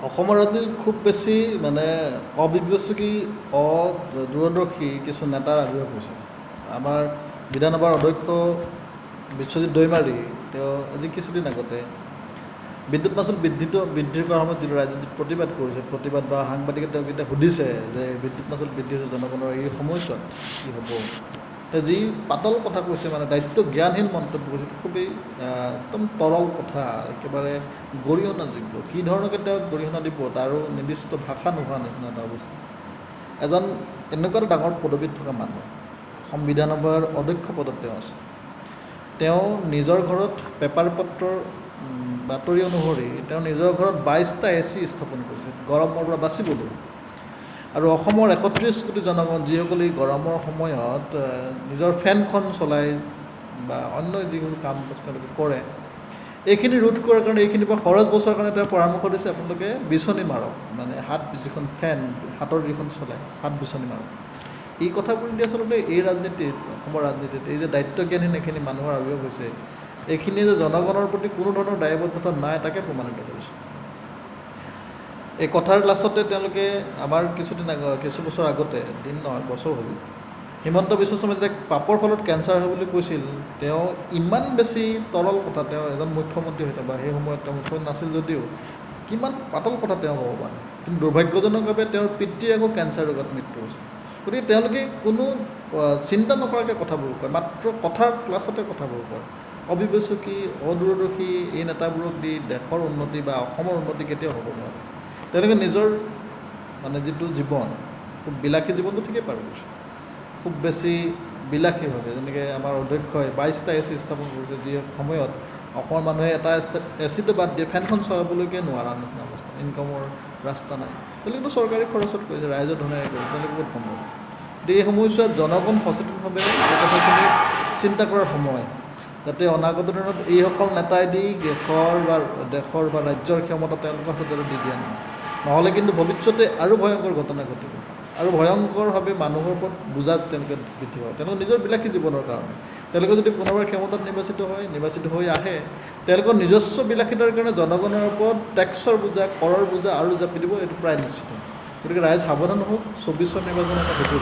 অসমৰ ৰাজনীতিত খুব বেছি মানে অবিশ্বাসী দূৰদৰ্শী কিছু নেতাৰ আবিৰ্ভাৱ হৈছে। আমাৰ বিধানসভাৰ অধ্যক্ষ বিশ্বজিৎ দৈমাৰী তেওঁ আজি কিছুদিন আগতে বিদ্যুৎ মাচুল বৃদ্ধি কৰাৰ সময়ত যিটো ৰাজনীতিত প্ৰতিবাদ কৰিছে, প্ৰতিবাদ বা সাংবাদিকে তেওঁক এতিয়া সুধিছে যে বিদ্যুৎ মাচুল বৃদ্ধি হৈছে জনগণৰ এই সময়ছোৱাত কি হ'ব। তেওঁ যি পাতল কথা কৈছে, মানে দায়িত্ব জ্ঞানহীন মন্তব্য কৰিছে, খুবেই একদম তৰল কথা, একেবাৰে গৰিহণাযোগ্য। কি ধৰণকে তেওঁক গৰিহণা দিব তাৰো নিৰ্দিষ্ট ভাষা নোহোৱা নিচিনা এটা অৱস্থা। এজন এনেকুৱা এটা ডাঙৰ পদবীত থকা মানুহ, অসম বিধানসভাৰ অধ্যক্ষ পদত তেওঁ আছে। তেওঁ নিজৰ ঘৰত পেপাৰ পত্ৰৰ বাতৰি অনুসৰি তেওঁ নিজৰ ঘৰত 22টা AC স্থাপন কৰিছে গৰমৰ পৰা বাচিবলৈ। আৰু অসমৰ 31 কোটি জনগণ যিসকলে গৰমৰ সময়ত নিজৰ ফেনখন চলাই বা অন্য যিকোনো কাম তেওঁলোকে কৰে, এইখিনি ৰোধ কৰাৰ কাৰণে, এইখিনিৰ পৰা খৰচ বচোৱাৰ কাৰণে তেওঁ পৰামৰ্শ দিছে আপোনালোকে বিচনী মাৰক, মানে যিখন ফেন হাতৰ যিখন চলাই বিচনী মাৰক। এই কথাবোৰ দি আচলতে এই ৰাজনীতিত, অসমৰ ৰাজনীতিত এই যে দায়িত্বজ্ঞানহীন এইখিনি মানুহৰ আবিৰ্ভাৱ হৈছে, এইখিনি যে জনগণৰ প্ৰতি কোনো ধৰণৰ দায়বদ্ধতা নাই তাকে প্ৰমাণিত কৰিছে। এই কথাৰ লাষ্টতে তেওঁলোকে আমাৰ কিছু বছৰ আগতে, দিন নহয় বছৰ হ'ল, হিমন্ত বিশ্ব শৰ্মাই যেতিয়া পাপৰ ফলত কেঞ্চাৰ হয় বুলি কৈছিল, তেওঁ ইমান বেছি তৰল কথা, তেওঁ এজন মুখ্যমন্ত্ৰী হৈ বা সেই সময়ত তেওঁ মুখ্যমন্ত্ৰী নাছিল যদিও কিমান পাতল কথা তেওঁ ক'ব পাৰে। কিন্তু দুৰ্ভাগ্যজনকভাৱে তেওঁৰ পিতৃ আকৌ কেঞ্চাৰ ৰোগত মৃত্যু হৈছে। গতিকে তেওঁলোকে কোনো চিন্তা নকৰাকৈ কথাবোৰ কয়, মাত্ৰ কথাৰ ক্লাছতে কথাবোৰ কয়। অবিশ্বাসী, অদূৰদৰ্শী এই নেতাবোৰক দি দেশৰ উন্নতি বা অসমৰ উন্নতি কেতিয়াও হ'ব নোৱাৰে। তেওঁলোকে নিজৰ মানে যিটো জীৱন, খুব বিলাসী জীৱনটো ঠিকেই পাৰ কৰিছে, খুব বেছি বিলাসীভাৱে। যেনেকৈ আমাৰ অধ্যক্ষই 22টা AC স্থাপন কৰিছে, যি সময়ত অসমৰ মানুহে এটা এচিটো বাদ দিয়ে ফেনখন চলাবলৈকে নোৱাৰা নিচিনা অৱস্থা, ইনকামৰ ৰাস্তা নাই। তেওঁলোকেতো চৰকাৰী খৰচত কৰিছে, ৰাইজৰ ধনেৰে কৰিছে, তেওঁলোকে বহুত সম্ভৱ। গতিকে এই সময়ছোৱাত জনগণ সচেতনভাৱে এই কথাখিনি চিন্তা কৰাৰ সময়, যাতে অনাগত দিনত এইসকল নেতাই দি দেশৰ বা ৰাজ্যৰ ক্ষমতা তেওঁলোকৰ হাতত যাতে দি দিয়া নহয়। নহ'লে কিন্তু ভৱিষ্যতে আৰু ভয়ংকৰ ঘটনা ঘটিব, আৰু ভয়ংকৰভাৱে মানুহৰ ওপৰত বুজাত তেওঁলোকে বৃদ্ধি হয়। তেওঁলোকৰ নিজৰ বিলাসী জীৱনৰ কাৰণে তেওঁলোকে যদি পুনৰবাৰ ক্ষমতাত নিৰ্বাচিত হৈ আহে, তেওঁলোকৰ নিজস্ব বিলাসিতাৰ কাৰণে জনগণৰ ওপৰত টেক্সৰ বোজা, কৰৰ বোজা আৰু জাপি দিব, এইটো প্ৰায় নিশ্চিত। গতিকে ৰাইজ সাৱধান হওক, 24 নিৰ্বাচনৰ এটা সুযোগ।